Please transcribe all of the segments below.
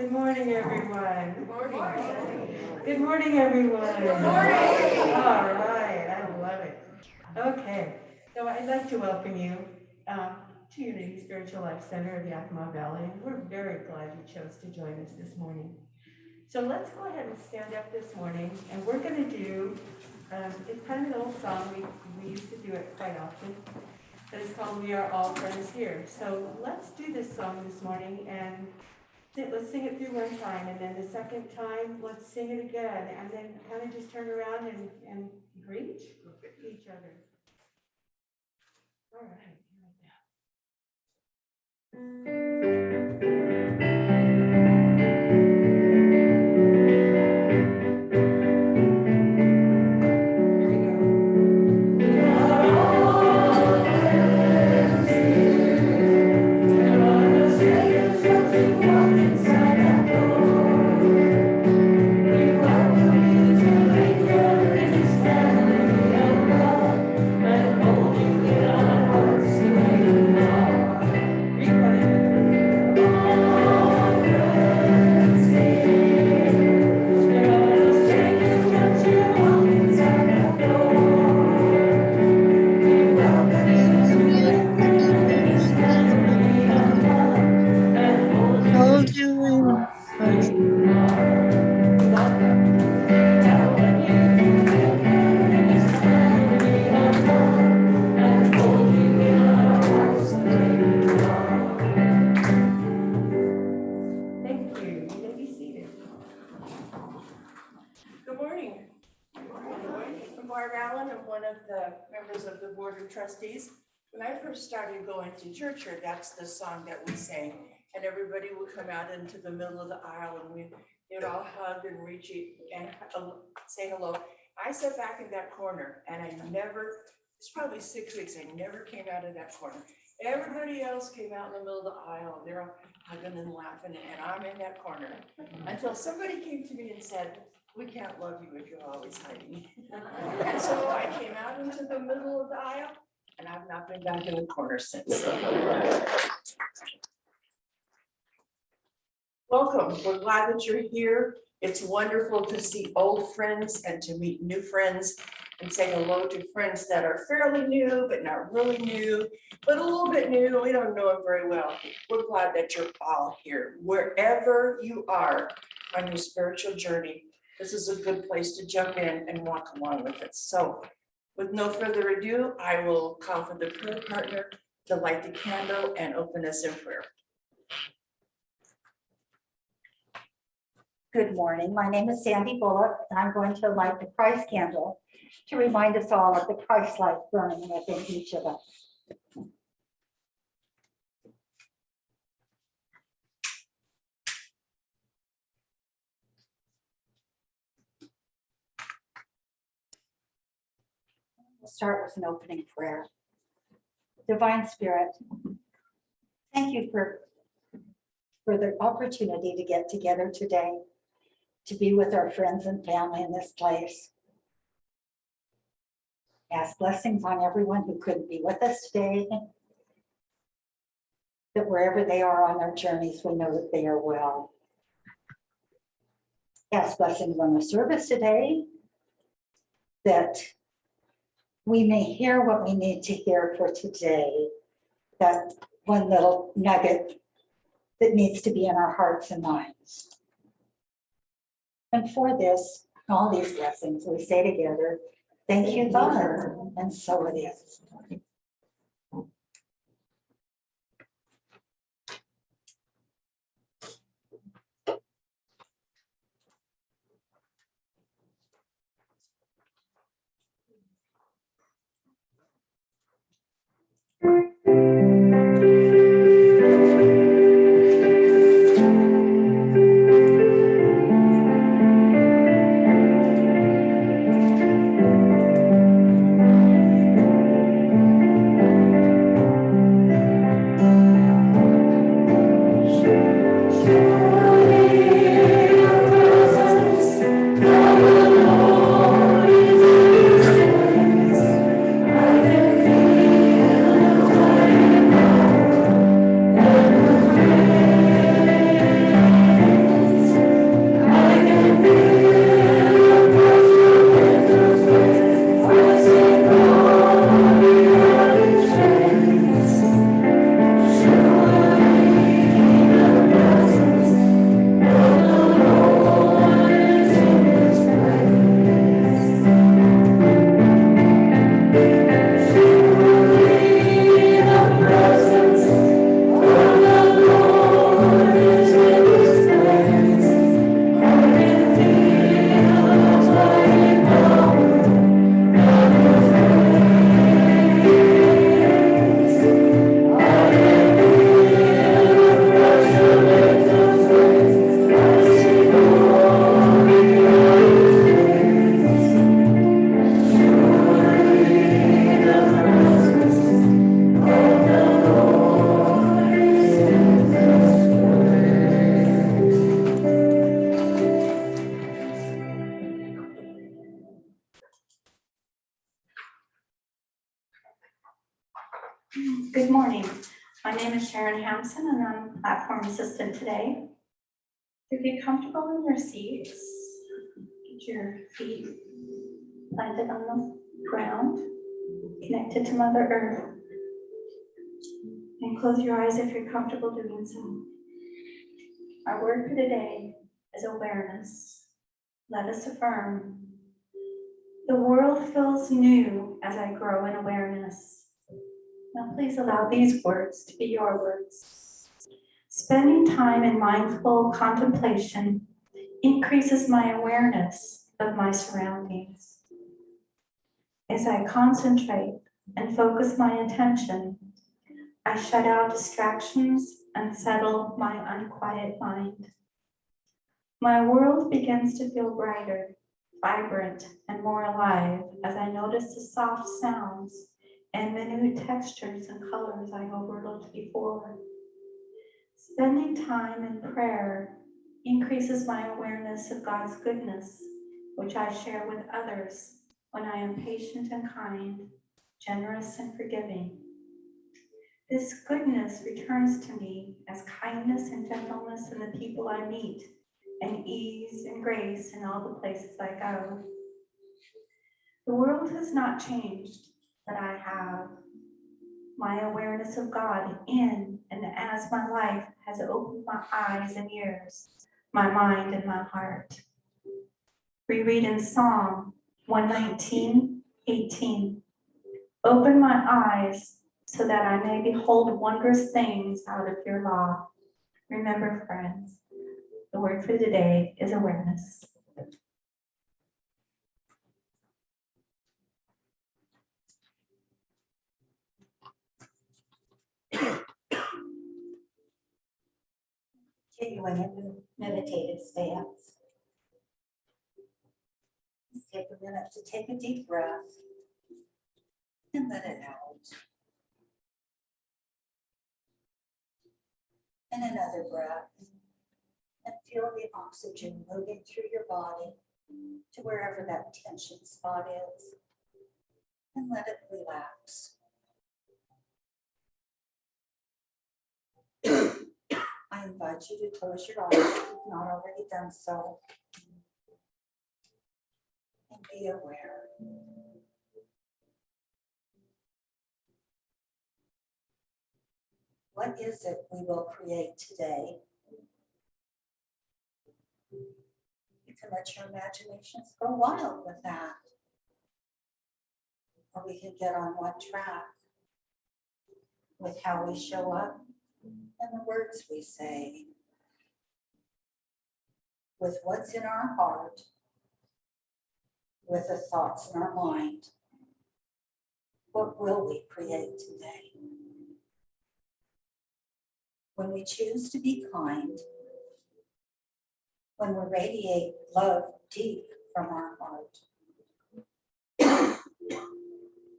Good morning, everyone. Good morning. Good morning, everyone. Good morning. All right, I love it. Okay, so I'd like to welcome you to Unity Spiritual Life Center of Yakima Valley. We're very glad you chose to join us this morning. So let's go ahead and stand up this morning, and we're going to do, it's kind of an old song. We used to do it quite often, but it's called We Are All Friends Here. So let's do this song this morning, and let's sing it through one time, and then the second time, let's sing it again, and then kind of just turn around and greet each other. All right, Trustees. When I first started going to church here, that's the song that we sang, and everybody would come out into the middle of the aisle, and they'd all hug and reach and say hello. I sat back in that corner, and it's probably 6 weeks, I never came out of that corner. Everybody else came out in the middle of the aisle, and they're all hugging and laughing, and I'm in that corner. Until somebody came to me and said, "We can't love you if you're always hiding." And so I came out into the middle of the aisle, and I've not been back in the corner since. Welcome. We're glad that you're here. It's wonderful to see old friends and to meet new friends and say hello to friends that are fairly new, but not really new, but a little bit new. We don't know them very well. We're glad that you're all here. Wherever you are on your spiritual journey, this is a good place to jump in and walk along with it. So with no further ado, I will call for the prayer partner to light the candle and open us in prayer. Good morning. My name is Sandy Bullock, and I'm going to light the Christ candle to remind us all of the Christ light burning within each of us. We'll start with an opening prayer. Divine Spirit, thank you for the opportunity to get together today, to be with our friends and family in this place. Ask blessings on everyone who couldn't be with us today, that wherever they are on their journeys, we know that they are well. Ask blessings on the service today, that we may hear what we need to hear for today, that one little nugget that needs to be in our hearts and minds. And for this, all these blessings, we say together, thank you, Father, and so it is. Good morning. My name is Sharon Hampson and I'm platform assistant today. So get comfortable in your seats. Get your feet planted on the ground, connected to Mother Earth. And close your eyes if you're comfortable doing so. Our word for today is awareness. Let us affirm. The world feels new as I grow in awareness. Now please allow these words to be your words. Spending time in mindful contemplation increases my awareness of my surroundings. As I concentrate and focus my attention, I shut out distractions and settle my unquiet mind. My world begins to feel brighter, vibrant, and more alive as I notice the soft sounds and the new textures and colors I overlooked before. Spending time in prayer increases my awareness of God's goodness, which I share with others when I am patient and kind, generous and forgiving. This goodness returns to me as kindness and gentleness in the people I meet, and ease and grace in all the places I go. The world has not changed, but I have. My awareness of God in and as my life has opened my eyes and ears, my mind and my heart. We read in Psalm 119:18. Open my eyes so that I may behold wondrous things out of your law. Remember, friends, the word for today is awareness. Continuing in meditative stance. Let's take a minute to take a deep breath and let it out. And another breath. And feel the oxygen moving through your body to wherever that tension spot is. And let it relax. I invite you to close your eyes if you've not already done so. And be aware. What is it we will create today? You can let your imaginations go wild with that. Or we can get on one track with how we show up and the words we say, with what's in our heart, with the thoughts in our mind. What will we create today? When we choose to be kind, when we radiate love deep from our heart,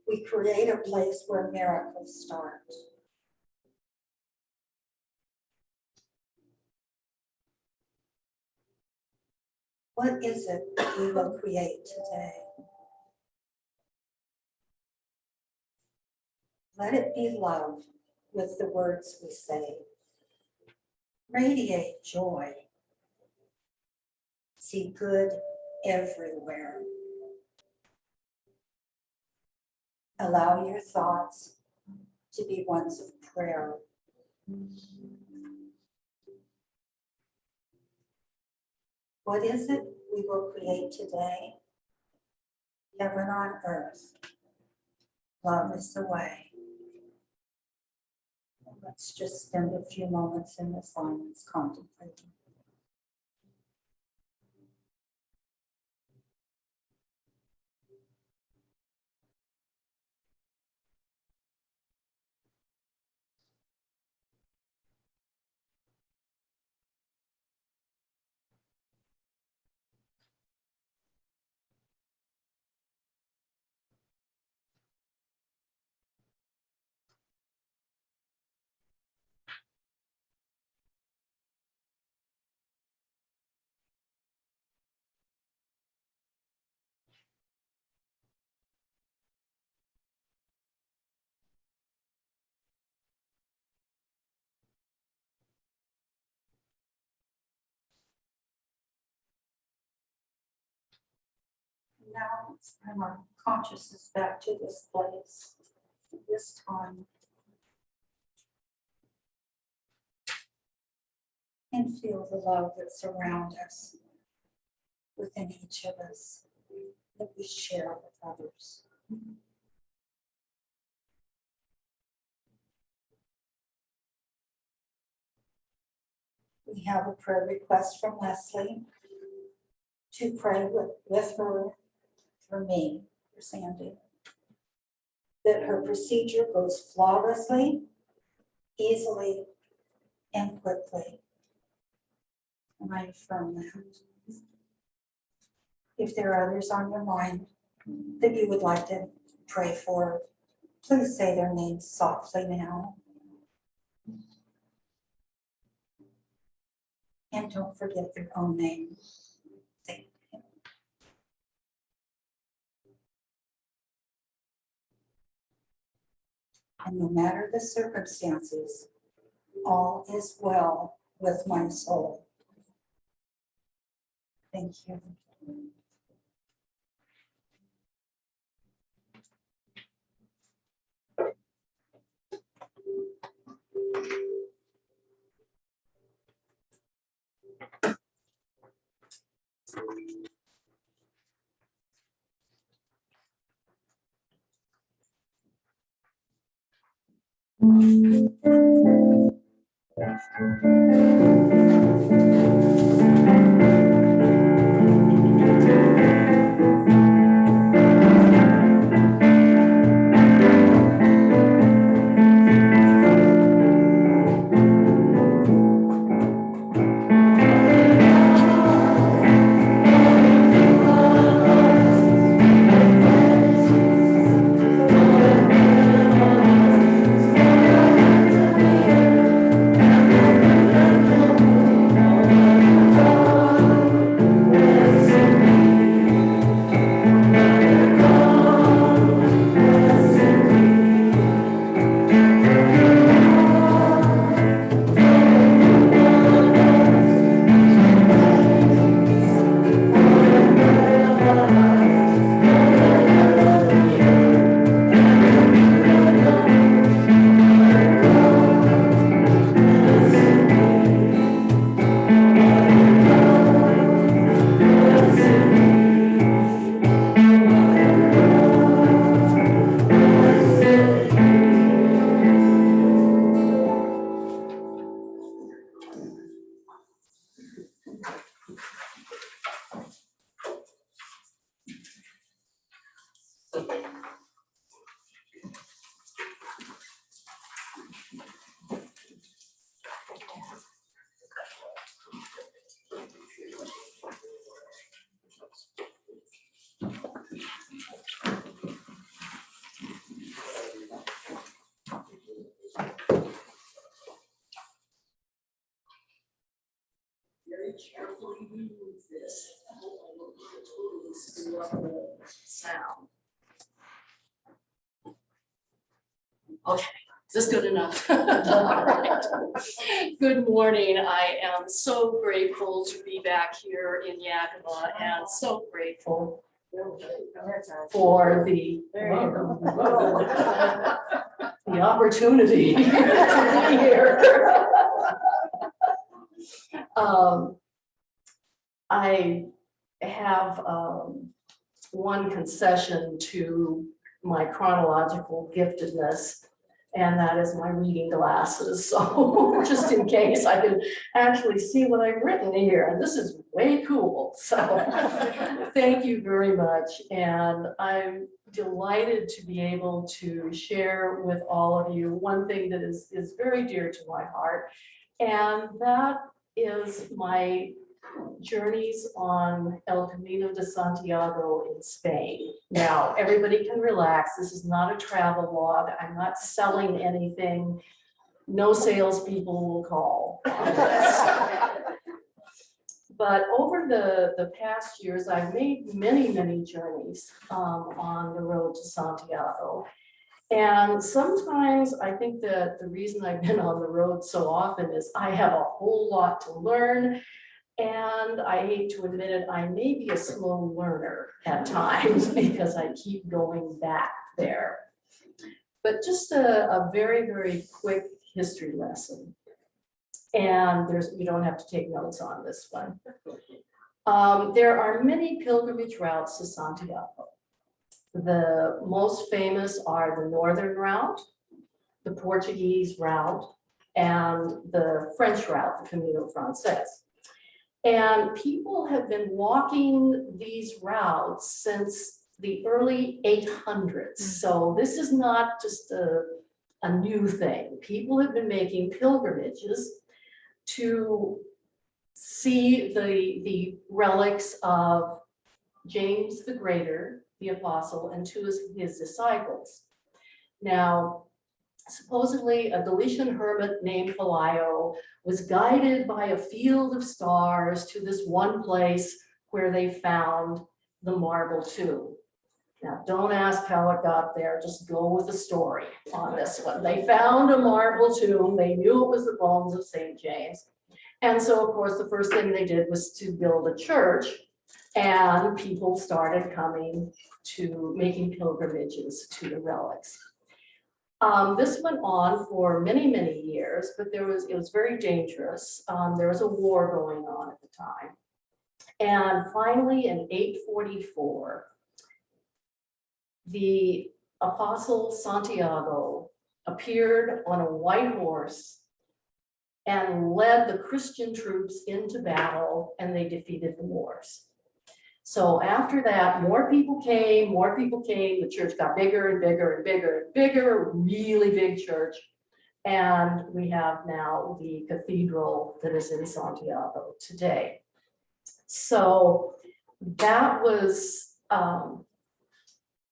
we create a place where miracles start. What is it we will create today? Let it be love with the words we say. Radiate joy. See good everywhere. Allow your thoughts to be ones of prayer. What is it we will create today? Heaven on earth. Love is the way. Let's just spend a few moments in the silence contemplating. Now let's bring our consciousness back to this place, this time. And feel the love that surrounds us within each of us that we share with others. We have a prayer request from Leslie to pray with her, for me, for Sandy, that her procedure goes flawlessly, easily, and quickly. And I affirm that. If there are others on your mind that you would like to pray for, please say their names softly now. And don't forget your own name. Say it. And no matter the circumstances, all is well with my soul. Thank you. Very carefully remove this. Screw up the sound. Okay, is this good enough? All right. Good morning. I am so grateful to be back here in Yakima and so grateful for the opportunity to be here. I have one concession to my chronological giftedness, and that is my reading glasses. So just in case I can actually see what I've written here, and this is way cool. So thank you very much. And I'm delighted to be able to share with all of you one thing that is very dear to my heart, and that is my journeys on El Camino de Santiago in Spain. Now, everybody can relax. This is not a travel log. I'm not selling anything. No salespeople will call on this. But over the past years, I've made many journeys on the road to Santiago. And sometimes I think that the reason I've been on the road so often is I have a whole lot to learn. And I hate to admit it, I may be a slow learner at times because I keep going back there. But just a very, very quick history lesson. And you don't have to take notes on this one. There are many pilgrimage routes to Santiago. The most famous are the northern route, the Portuguese route, and the French route, the Camino Francés. And people have been walking these routes since the early 800s. So this is not just a new thing. People have been making pilgrimages to see the relics of James the Greater, the apostle, and two of his disciples. Now, supposedly a Galician hermit named Pelayo was guided by a field of stars to this one place where they found the marble tomb. Now, don't ask how it got there, just go with the story on this one. They found a marble tomb, they knew it was the bones of St. James. And so, of course, the first thing they did was to build a church, and people started coming to making pilgrimages to the relics. This went on for many, many years, but it was very dangerous. There was a war going on at the time. And finally, in 844, the apostle Santiago appeared on a white horse and led the Christian troops into battle, and they defeated the Moors. So after that, more people came, the church got bigger and bigger and bigger and bigger, really big church. And we have now the cathedral that is in Santiago today. So that was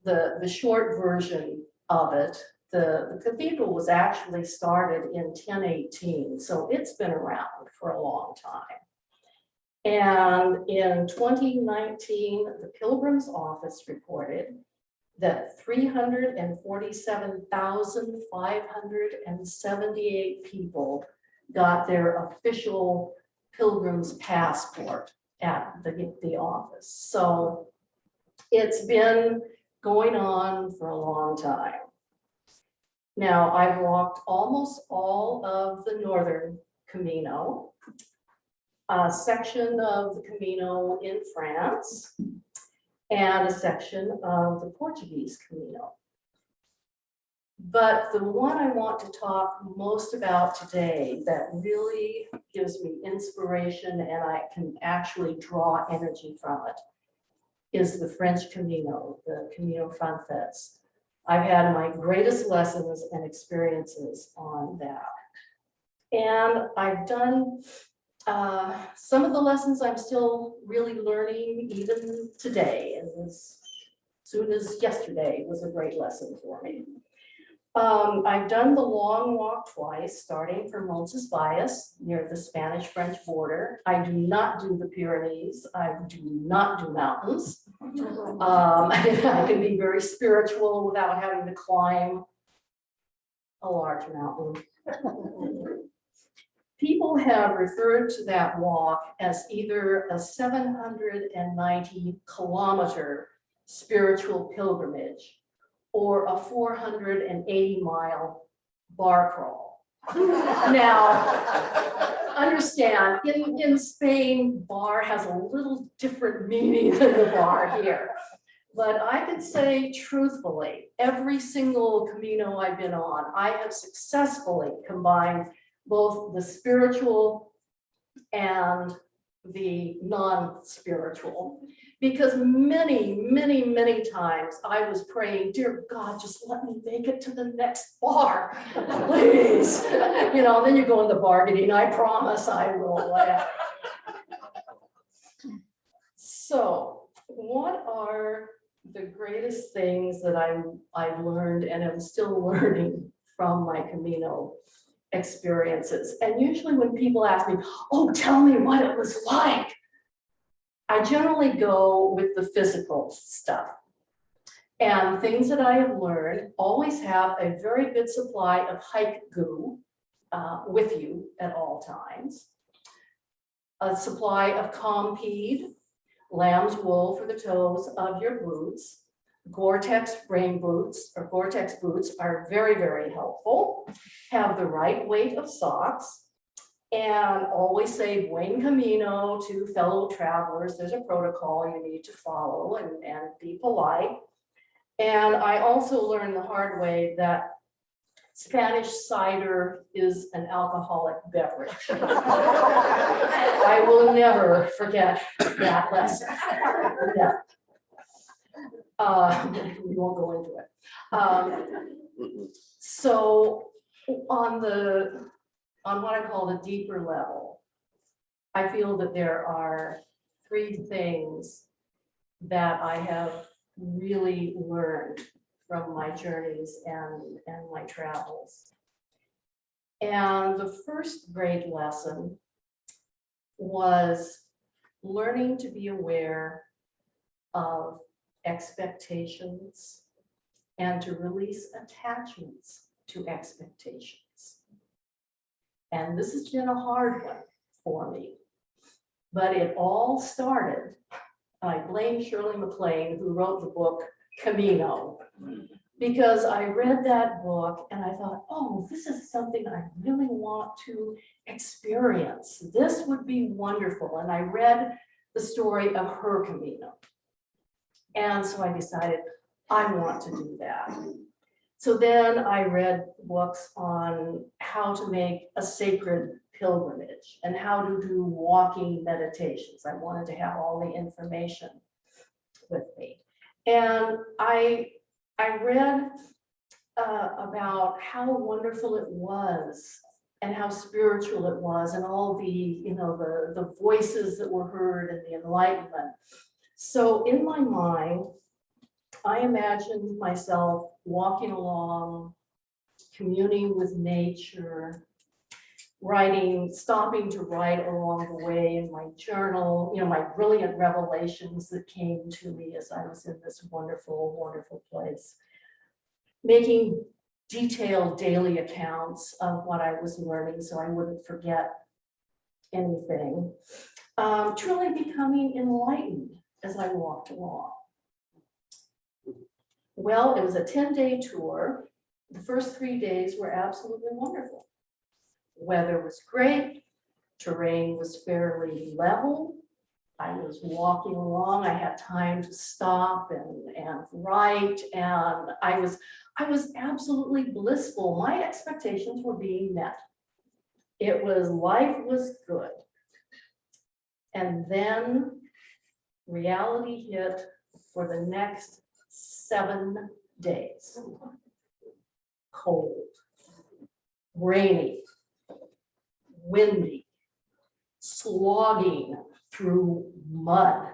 the short version of it. The cathedral was actually started in 1018, so it's been around for a long time. And in 2019, the Pilgrim's Office reported that 347,578 people got their official pilgrim's passport at the office. So it's been going on for a long time. Now, I've walked almost all of the northern Camino, a section of the Camino in France, and a section of the Portuguese Camino. But the one I want to talk most about today that really gives me inspiration and I can actually draw energy from it is the French Camino, the Camino Francés. I've had my greatest lessons and experiences on that. And I've done some of the lessons I'm still really learning even today, and as soon as yesterday was a great lesson for me. I've done the long walk twice, starting from Roncesvalles near the Spanish-French border. I do not do the Pyrenees. I do not do mountains. I can be very spiritual without having to climb a large mountain. People have referred to that walk as either a 790-kilometer spiritual pilgrimage or a 480-mile bar crawl. Now, understand, in Spain, bar has a little different meaning than the bar here. But I can say truthfully, every single Camino I've been on, I have successfully combined both the spiritual and the non-spiritual. Because many, many, many times I was praying, dear God, just let me make it to the next bar, please. You know, then you go into bargaining, I promise I will. So what are the greatest things that I've learned and am still learning from my Camino experiences? And usually when people ask me, oh, tell me what it was like, I generally go with the physical stuff. And things that I have learned: always have a very good supply of hike goo with you at all times. a supply of Compeed, lamb's wool for the toes of your boots. Gore-Tex rain boots or Gore-Tex boots are very, very helpful. Have the right weight of socks. And always say buen camino to fellow travelers. There's a protocol you need to follow and be polite. And I also learned the hard way that Spanish cider is an alcoholic beverage. I will never forget that lesson. Yeah. We won't go into it. So on what I call the deeper level, I feel that there are three things that I have really learned from my journeys and my travels. And the first great lesson was learning to be aware of expectations and to release attachments to expectations. And this has been a hard one for me, but it all started, I blame Shirley MacLaine, who wrote the book Camino, because I read that book and I thought, oh, this is something I really want to experience. This would be wonderful. And I read the story of her Camino. And so I decided I want to do that. So then I read books on how to make a sacred pilgrimage and how to do walking meditations. I wanted to have all the information with me. And I read about how wonderful it was and how spiritual it was and all the, the voices that were heard and the enlightenment. So in my mind, I imagined myself walking along, communing with nature, writing, stopping to write along the way in my journal, my brilliant revelations that came to me as I was in this wonderful, wonderful place. Making detailed daily accounts of what I was learning so I wouldn't forget anything. Truly becoming enlightened as I walked along. Well, it was a 10-day tour. The first 3 days were absolutely wonderful. Weather was great. Terrain was fairly level. I was walking along. I had time to stop and write, and I was absolutely blissful. My expectations were being met. Life was good. And then reality hit for the next 7 days. Cold, rainy, windy, slogging through mud,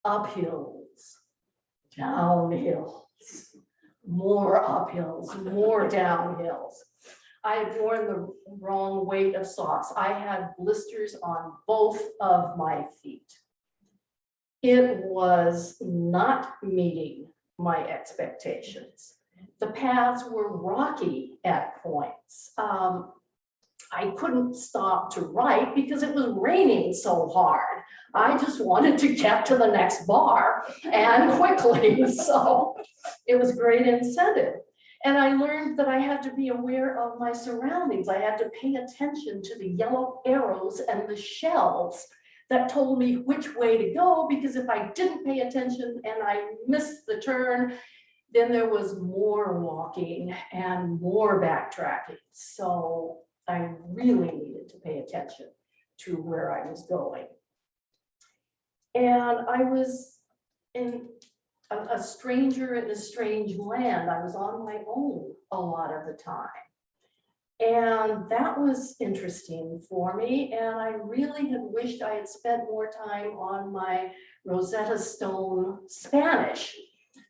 uphills, downhills, more uphills, more downhills. I had worn the wrong weight of socks. I had blisters on both of my feet. It was not meeting my expectations. The paths were rocky at points. I couldn't stop to write because it was raining so hard. I just wanted to get to the next bar and quickly. So it was great incentive. And I learned that I had to be aware of my surroundings. I had to pay attention to the yellow arrows and the shells that told me which way to go, because if I didn't pay attention and I missed the turn, then there was more walking and more backtracking. So I really needed to pay attention to where I was going. And I was in a stranger in a strange land. I was on my own a lot of the time. And that was interesting for me. And I really had wished I had spent more time on my Rosetta Stone Spanish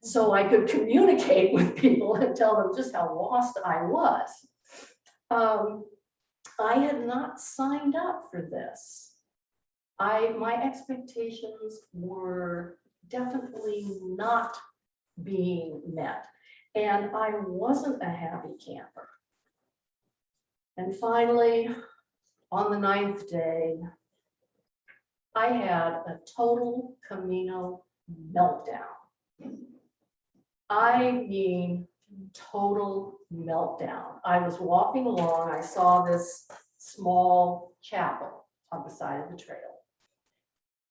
so I could communicate with people and tell them just how lost I was. I had not signed up for this. My expectations were definitely not being met. And I wasn't a happy camper. And finally, on the 9th day, I had a total Camino meltdown. I mean, total meltdown. I was walking along, I saw this small chapel on the side of the trail.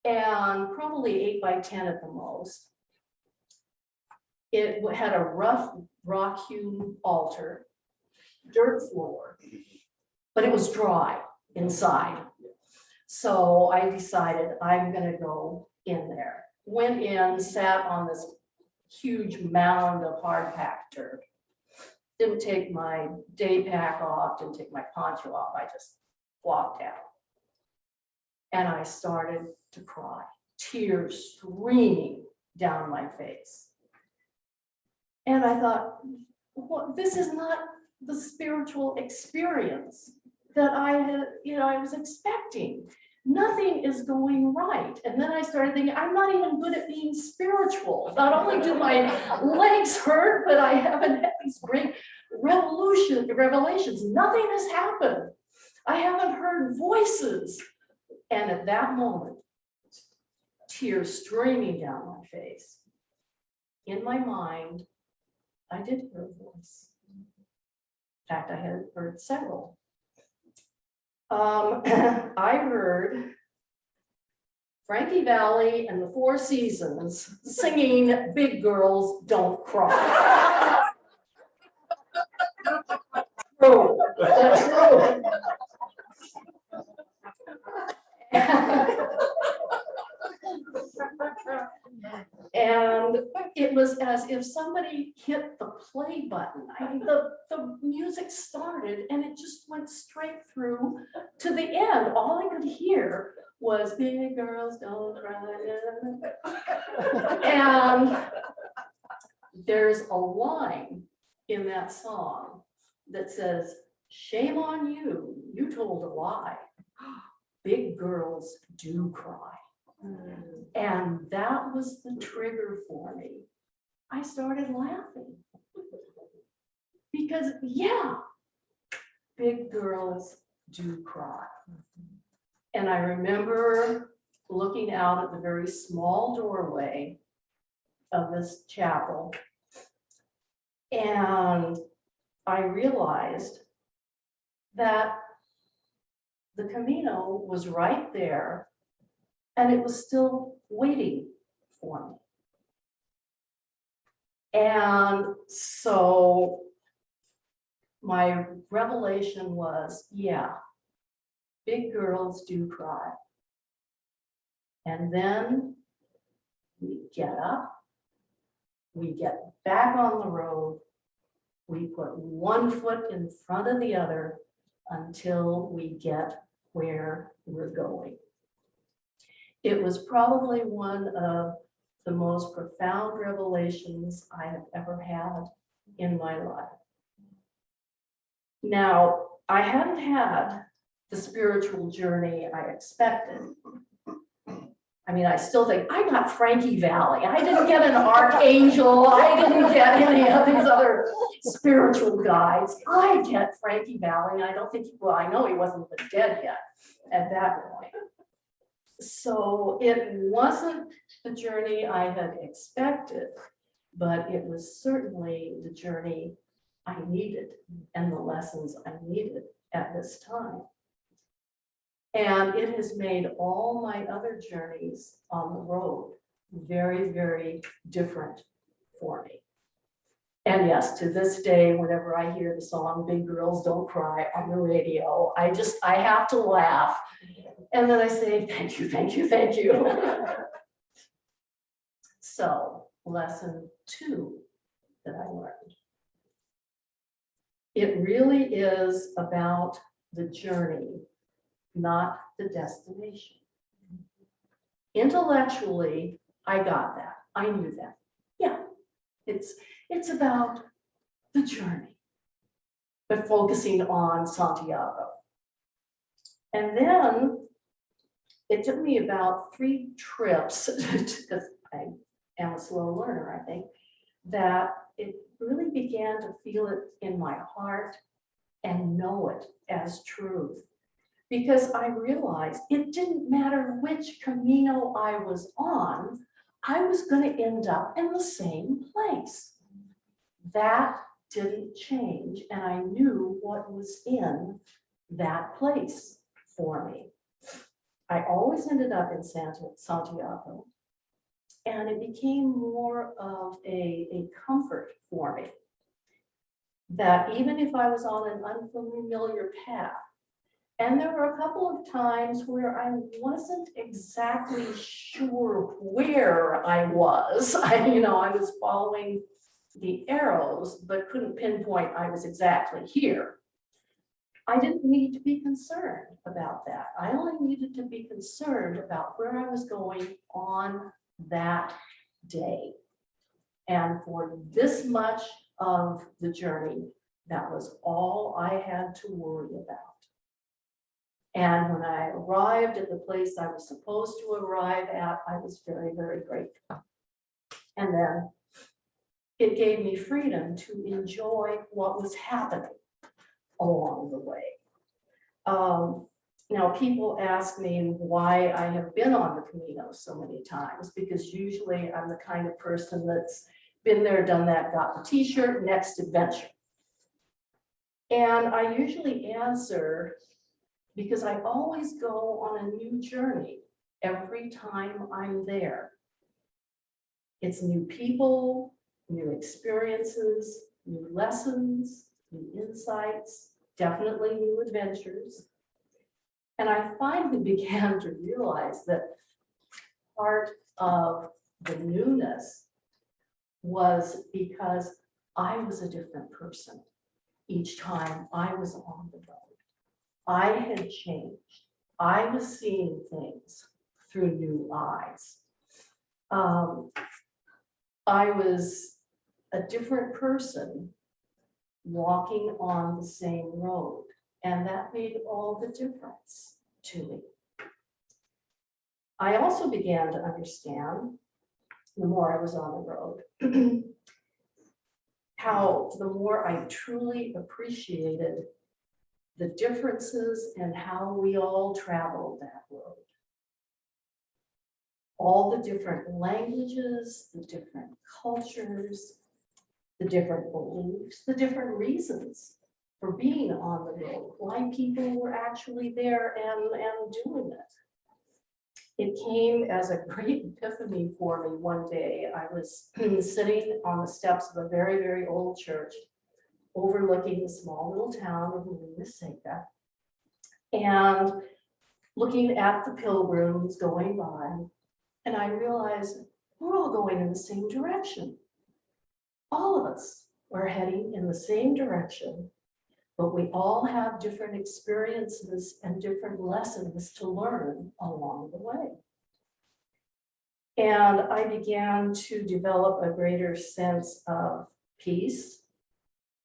And probably 8 by 10 at the most. It had a rough rock hewn altar, dirt floor, but it was dry inside. So I decided I'm gonna go in there. Went in, sat on this huge mound of hard packed dirt. Didn't take my day pack off, didn't take my poncho off, I just walked out. And I started to cry, tears streaming down my face. And I thought, well, this is not the spiritual experience that I had, I was expecting. Nothing is going right. And then I started thinking, I'm not even good at being spiritual. Not only do my legs hurt, but I haven't had these great revelations. Nothing has happened. I haven't heard voices. And at that moment, tears streaming down my face. In my mind, I did hear a voice. In fact, I had heard several. I heard Frankie Valli and the Four Seasons singing Big Girls Don't Cry. True. That's true. And it was as if somebody hit the play button. The music started and it just went straight through to the end. All I could hear was big girls don't cry. And there's a line in that song that says, shame on you, you told a lie. Big girls do cry. And that was the trigger for me. I started laughing because, yeah, big girls do cry. And I remember looking out at the very small doorway of this chapel, and I realized that the Camino was right there. And it was still waiting for me. And so my revelation was, yeah, big girls do cry. And then we get up, we get back on the road, we put one foot in front of the other until we get where we're going. It was probably one of the most profound revelations I have ever had in my life. Now, I hadn't had the spiritual journey I expected. I mean, I still think I got Frankie Valli. I didn't get an archangel. I didn't get any of these other spiritual guides. I get Frankie Valli, and I don't think, well, I know he wasn't even dead yet at that point. So it wasn't the journey I had expected, but it was certainly the journey I needed and the lessons I needed at this time. And it has made all my other journeys on the road very, very different for me. And yes, to this day, whenever I hear the song Big Girls Don't Cry on the radio, I have to laugh. And then I say, thank you, thank you, thank you. So, lesson 2 that I learned. It really is about the journey, not the destination. Intellectually, I got that. I knew that. Yeah, it's about the journey, but focusing on Santiago. And then it took me about 3 trips, because I am a slow learner, I think, that it really began to feel it in my heart and know it as truth, because I realized it didn't matter which Camino I was on, I was going to end up in the same place. That didn't change, and I knew what was in that place for me. I always ended up in Santiago, and it became more of a comfort for me. That even if I was on an unfamiliar path, and there were a couple of times where I wasn't exactly sure where I was. I was following the arrows, but couldn't pinpoint I was exactly here. I didn't need to be concerned about that. I only needed to be concerned about where I was going on that day. And for this much of the journey, that was all I had to worry about. And when I arrived at the place I was supposed to arrive at, I was very, very grateful. And then it gave me freedom to enjoy what was happening along the way. Now, people ask me why I have been on the Camino so many times, because usually I'm the kind of person that's been there, done that, got the t-shirt, next adventure. And I usually answer, because I always go on a new journey every time I'm there. It's new people, new experiences, new lessons, new insights, definitely new adventures. And I finally began to realize that part of the newness was because I was a different person each time I was on the road. I had changed. I was seeing things through new eyes. I was a different person walking on the same road, and that made all the difference to me. I also began to understand, the more I was on the road, how the more I truly appreciated the differences in how we all traveled that road. All the different languages, the different cultures, the different beliefs, the different reasons for being on the road, why people were actually there and doing it. It came as a great epiphany for me one day. I was sitting on the steps of a very, very old church overlooking the small little town of Unity, and looking at the pilgrims going by, and I realized we're all going in the same direction. All of us are heading in the same direction, but we all have different experiences and different lessons to learn along the way. And I began to develop a greater sense of peace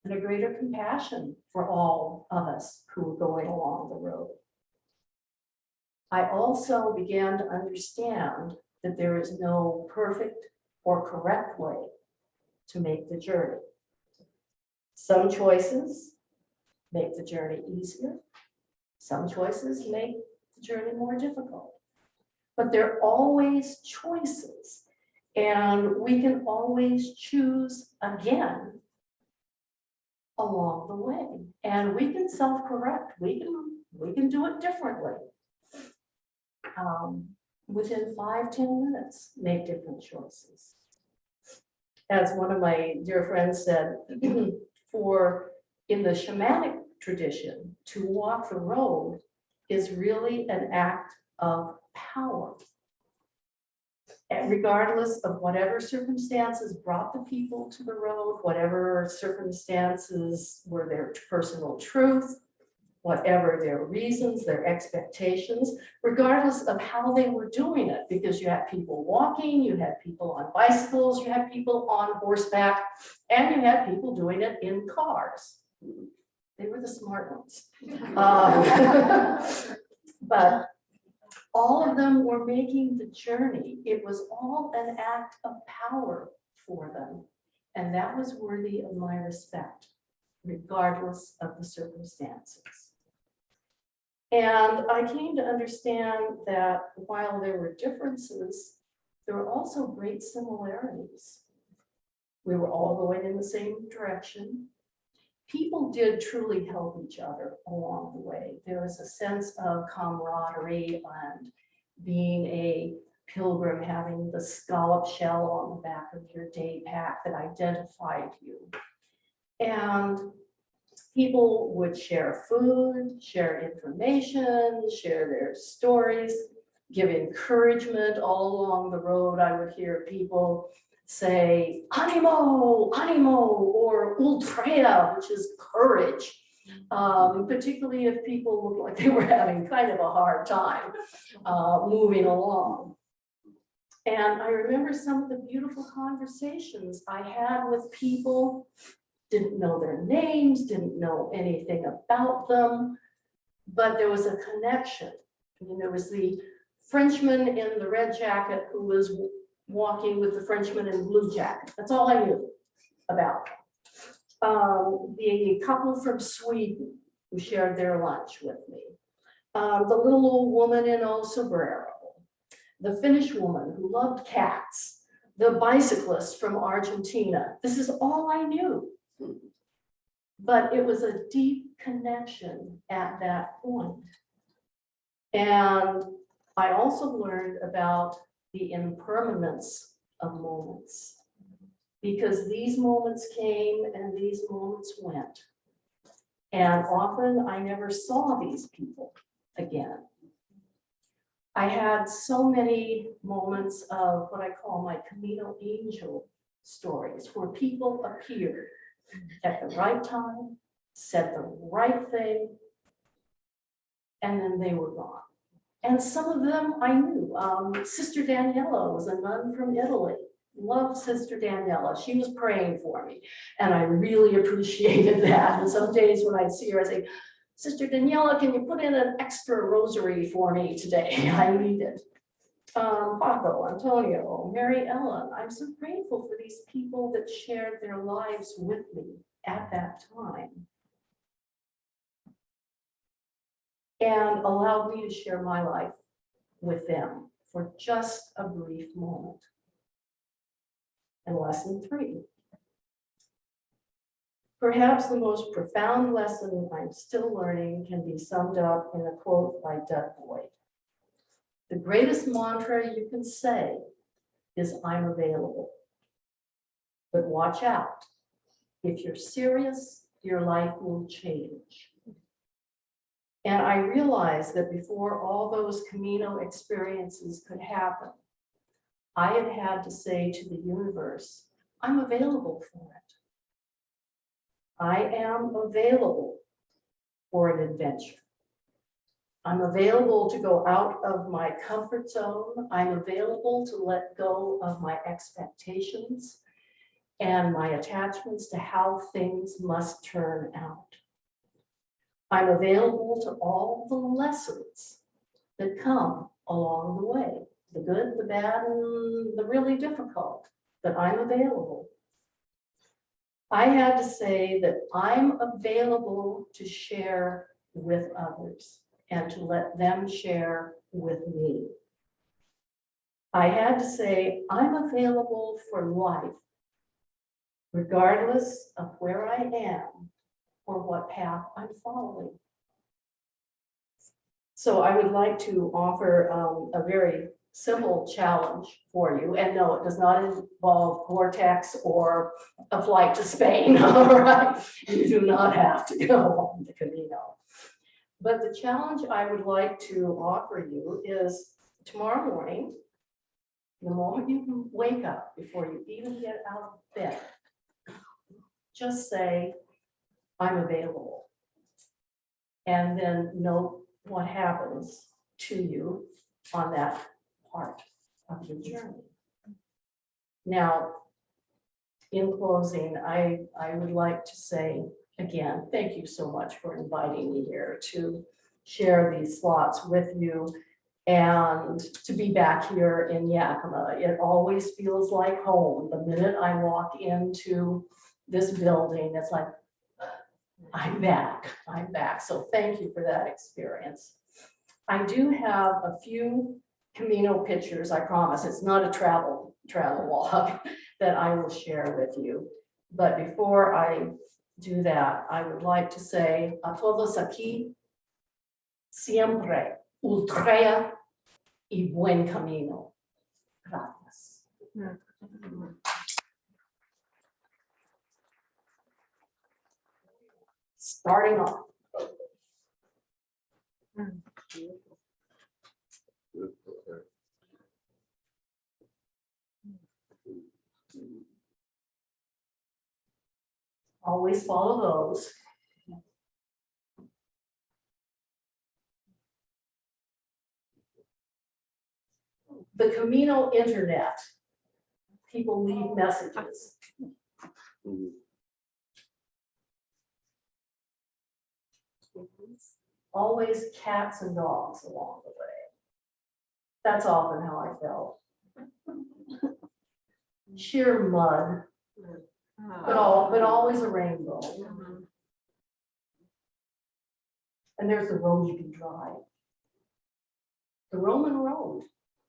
and a greater compassion for all of us who were going along the road. I also began to understand that there is no perfect or correct way to make the journey. Some choices make the journey easier. Some choices make the journey more difficult. But they're always choices, and we can always choose again along the way, and we can self-correct. We can do it differently. Within 5-10 minutes, make different choices. As one of my dear friends said, in the shamanic tradition, to walk the road is really an act of power. And regardless of whatever circumstances brought the people to the road, whatever circumstances were their personal truth, whatever their reasons, their expectations, regardless of how they were doing it, because you had people walking, you had people on bicycles, you had people on horseback, and you had people doing it in cars. They were the smart ones. But all of them were making the journey. It was all an act of power for them. And that was worthy of my respect, regardless of the circumstances. And I came to understand that while there were differences, there were also great similarities. We were all going in the same direction. People did truly help each other along the way. There was a sense of camaraderie and being a pilgrim, having the scallop shell on the back of your day pack that identified you. And people would share food, share information, share their stories, give encouragement all along the road. I would hear people say, animo, animo, or ultrea, which is courage. Particularly if people looked like they were having kind of a hard time moving along. And I remember some of the beautiful conversations I had with people, didn't know their names, didn't know anything about them, but there was a connection. I mean, there was the Frenchman in the red jacket who was walking with the Frenchman in the blue jacket. That's all I knew about. The couple from Sweden who shared their lunch with me. The little old woman in El Sombrero. The Finnish woman who loved cats. The bicyclist from Argentina. This is all I knew. But it was a deep connection at that point. And I also learned about the impermanence of moments, because these moments came and these moments went. And often I never saw these people again. I had so many moments of what I call my Camino angel stories, where people appeared at the right time, said the right thing, and then they were gone. And some of them I knew. Sister Daniela was a nun from Italy. Loved Sister Daniela. She was praying for me, and I really appreciated that. And some days when I'd see her, I'd say, Sister Daniela, can you put in an extra rosary for me today? I need it. Paco, Antonio, Mary Ellen. I'm so grateful for these people that shared their lives with me at that time and allowed me to share my life with them for just a brief moment. And lesson 3. Perhaps the most profound lesson I'm still learning can be summed up in a quote by Doug Boyd. The greatest mantra you can say is, I'm available. But watch out. If you're serious, your life will change. And I realized that before all those Camino experiences could happen, I had had to say to the universe, I'm available for it. I am available for an adventure. I'm available to go out of my comfort zone. I'm available to let go of my expectations and my attachments to how things must turn out. I'm available to all the lessons that come along the way, the good, the bad, and the really difficult, but I'm available. I had to say that I'm available to share with others and to let them share with me. I had to say I'm available for life, regardless of where I am or what path I'm following. So I would like to offer a very simple challenge for you. And no, it does not involve Gore-Tex or a flight to Spain, all right? You do not have to go on the Camino. But the challenge I would like to offer you is tomorrow morning, the moment you can wake up, before you even get out of bed, just say, I'm available. And then note what happens to you on that part of your journey. Now, in closing, I would like to say, again, thank you so much for inviting me here to share these thoughts with you and to be back here in Yakima. It always feels like home. The minute I walk into this building, it's like, I'm back. So thank you for that experience. I do have a few Camino pictures, I promise. It's not a travel log that I will share with you. But before I do that, I would like to say a todos aquí, siempre, ultra y buen camino. Gracias. Starting off. Always follow those. The Camino internet, people leave messages. Always cats and dogs along the way. That's often how I felt. Sheer mud, but always a rainbow. And there's the road you can drive. The Roman road.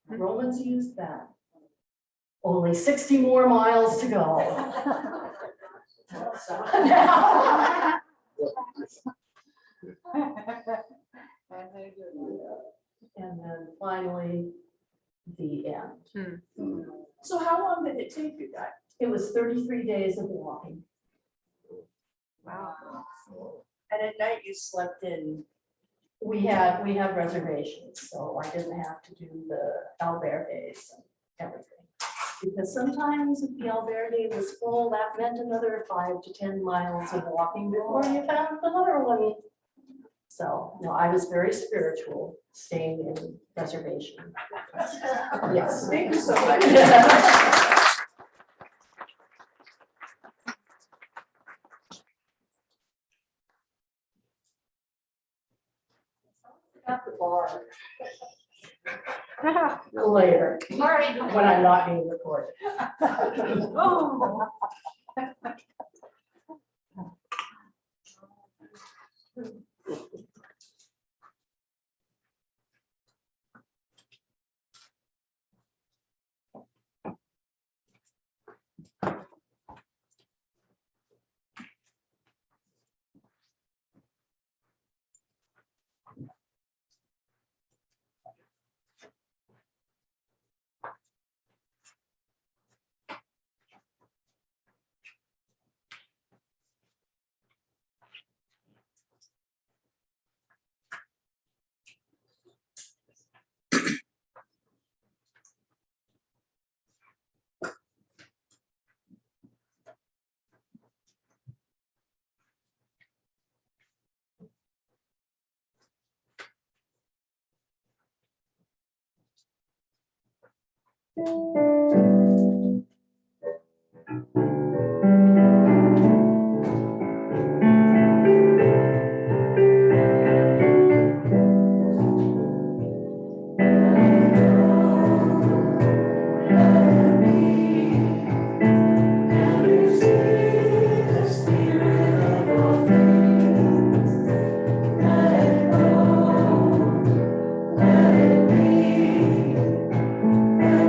The Romans used that. Only 60 more miles to go. Now- And then finally, the end. So how long did it take you guys? It was 33 days of walking. Wow. And at night you slept in. We had reservations, so I didn't have to do the albergues and everything. Because sometimes if the albergue was full, that meant another 5 to 10 miles of walking before you found another one. So, no, I was very spiritual, staying in reservation. Yes. Thank you so much. At the bar. Later, when I'm not being recorded.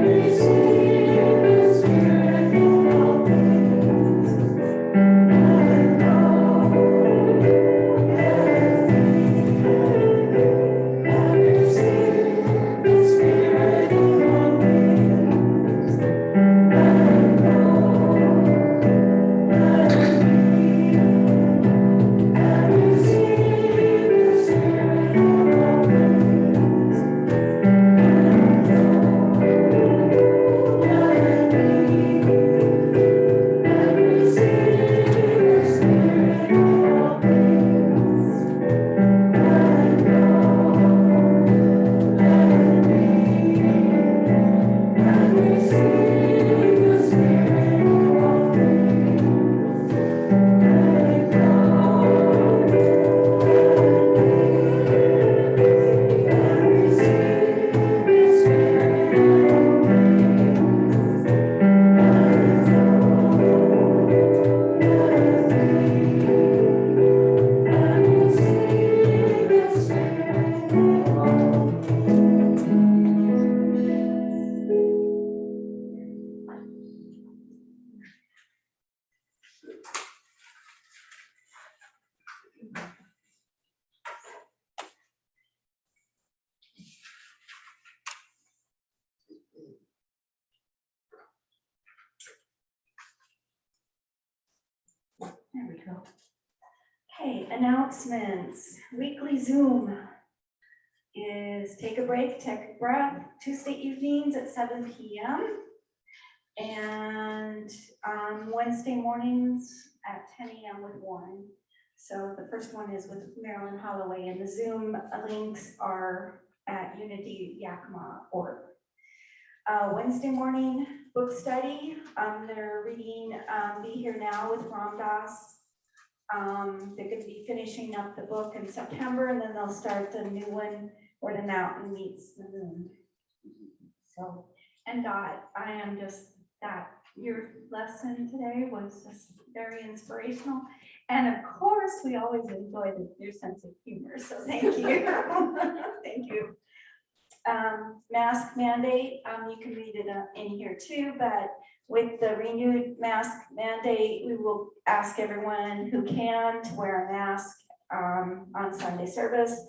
Receive go. Okay, announcements. Weekly Zoom is take a break, take a breath, Tuesday evenings at 7 p.m. And Wednesday mornings at 10 a.m. with Warren. So the first one is with Marilyn Holloway, and the Zoom links are at Unity Yakima org. Wednesday morning book study. They're reading Be Here Now with Ram Dass. They're going to be finishing up the book in September, and then they'll start the new one where the mountain meets the moon. So, and Dot, I am just that your lesson today was just very inspirational. And of course, we always enjoy your sense of humor. So thank you. Thank you. Mask mandate, you can read it in here too, but with the renewed mask mandate, we will ask everyone who can to wear a mask on Sunday service.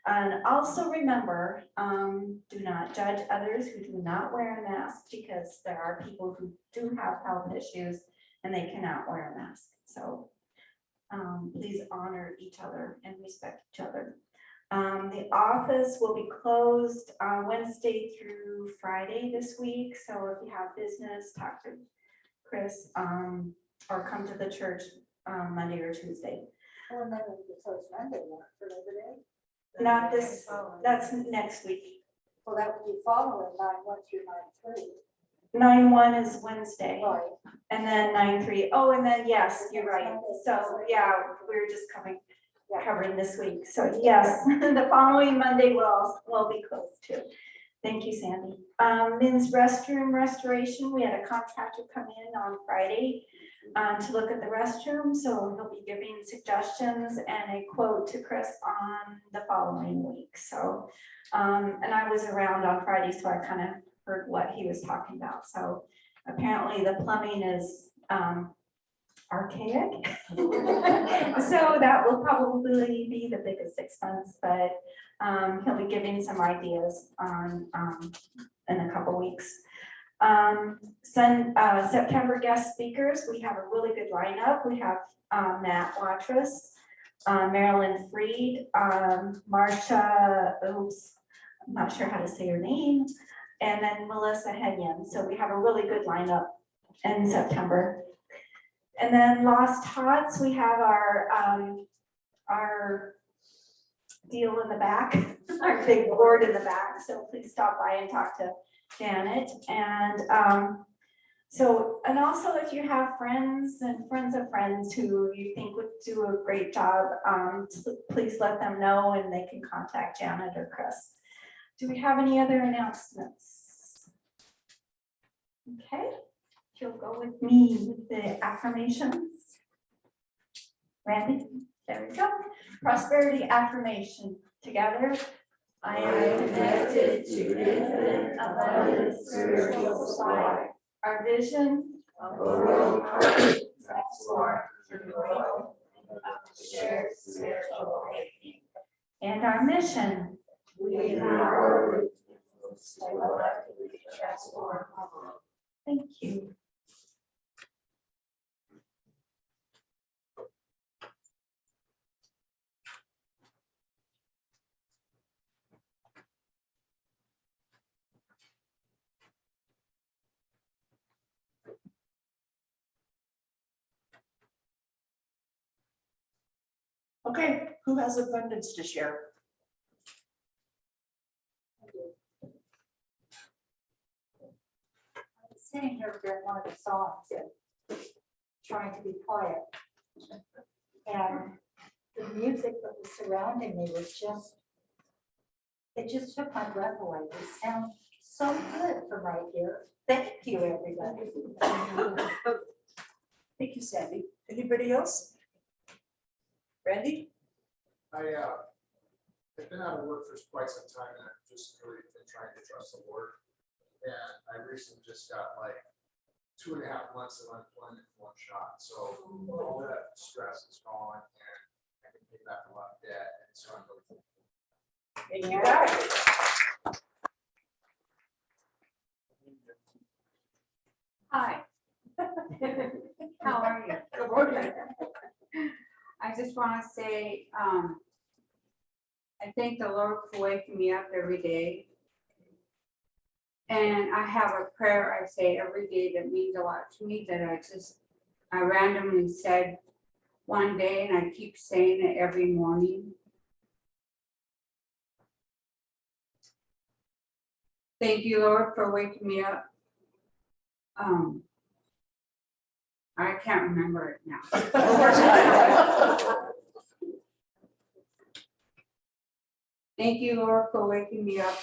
And also remember, do not judge others who do not wear a mask, because there are people who do have health issues and they cannot wear a mask. So please honor each other and respect each other. The office will be closed Wednesday through Friday this week. So if you have business, talk to Chris or come to the church Monday or Tuesday. Well, and then it'll be closed Monday, not for Labor Day. Not this, that's next week. Well, that would be following 9/1 through 9/3. 9/1 is Wednesday, Right. and then 9/3. Oh, and then, yes, you're right. So, yeah, we were just covering this week. So, yes, the following Monday will be closed too. Thank you, Sandy. Men's restroom restoration, we had a contractor come in on Friday to look at the restroom. So he'll be giving suggestions and a quote to Chris on the following week. So, and I was around on Friday, so I kind of heard what he was talking about. So apparently the plumbing is archaic. So that will probably be the biggest expense, but he'll be giving some ideas on in a couple weeks. September guest speakers, we have a really good lineup. We have Matt Watrous, Marilyn Freed, Marcia, oops, I'm not sure how to say her name, and then Melissa Henyon. So we have a really good lineup in September. And then Lost Tots, we have our deal in the back, our big board in the back. So please stop by and talk to Janet. And and also if you have friends and friends of friends who you think would do a great job, please let them know and they can contact Janet or Chris. Do we have any other announcements? Okay. You'll go with me with the affirmations. Randy, there we go. Prosperity affirmation. Together, I am connected to infinite abundant spiritual supply. Our vision of a world transformed through the growth of shared spiritual awakening. And our mission, we empower to collectively transform our world. Thank you. Okay, who has abundance to share? I was sitting here during one of the songs and trying to be quiet. And the music that was surrounding me was it just took my breath away. It sounds so good from right here. Thank you, everybody. Thank you, Sandy. Anybody else? Randy? I've been out of work for quite some time and I've just really been trying to trust the Lord. And I recently just got like 2.5 months of unemployment in one shot. So all that stress is gone and I can pay back a lot of debt. And so I'm really thankful. And you got it. Hi. How are you? Good morning. I just want to say, I thank the Lord for waking me up every day. And I have a prayer I say every day that means a lot to me that I randomly said one day and I keep saying it every morning. Thank you, Lord, for waking me up. I can't remember it now. Thank you, Lord, for waking me up.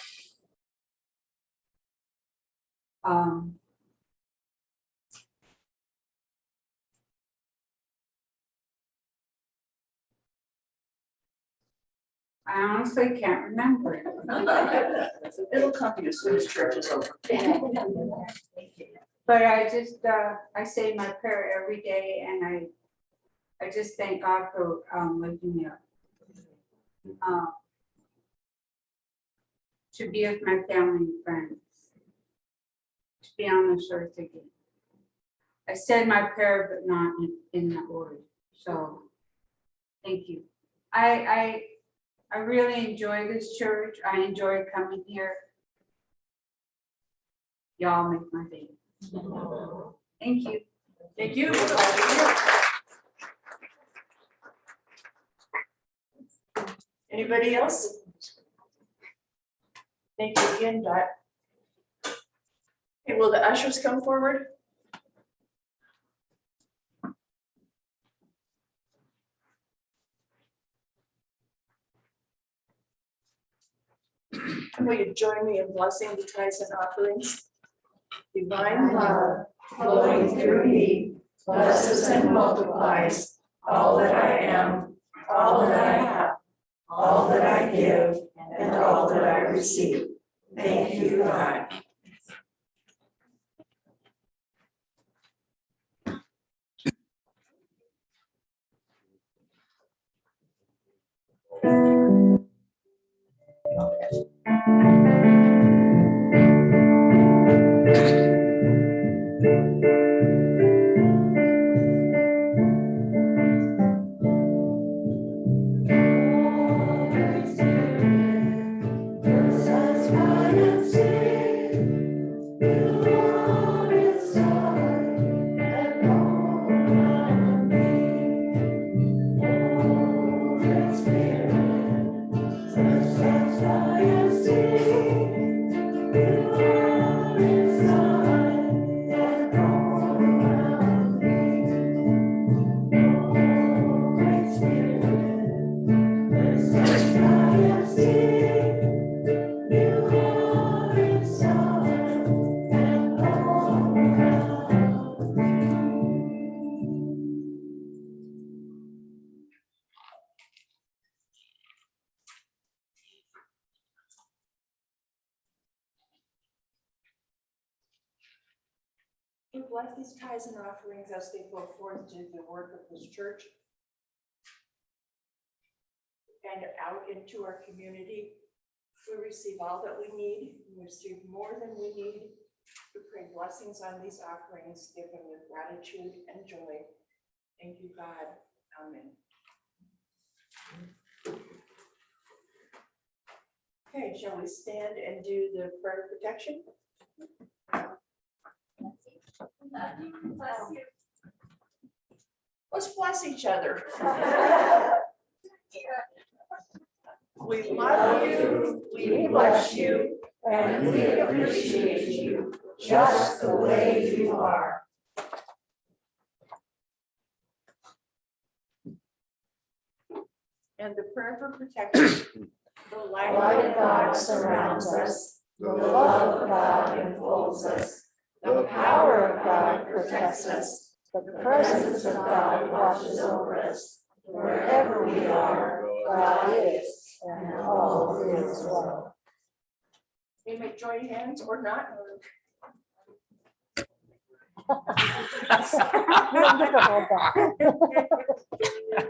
I honestly can't remember it. It'll come to you as soon as church is over. But I just, I say my prayer every day and I just thank God for waking me up. To be with my family and friends. To be on this earth again. I said my prayer, but not in that order. So, thank you. I really enjoy this church. I enjoy coming here. Y'all make my day. Thank you. Thank you. We're glad you're here. Anybody else? Thank you again, Dot. Okay, will the ushers come forward? Will you join me in blessing the tithes and offerings? Divine love flowing through me blesses and multiplies all that I am, all that I have, all that I give, and all that I receive. Thank you, God. We bless these tithes and offerings as they go forth to the work of this church and out into our community. We receive all that we need. We receive more than we need. We pray blessings on these offerings, give them with gratitude and joy. Thank you, God. Amen. Okay, shall we stand and do the prayer of protection? Bless you. Let's bless each other. We love you, we bless you, and we appreciate you just the way you are. And the prayer for protection. The light of God surrounds us, the love of God enfolds us, the power of God protects us, the presence of God watches over us. Wherever we are, God is, and all is well. We may join hands or not. Look at all that.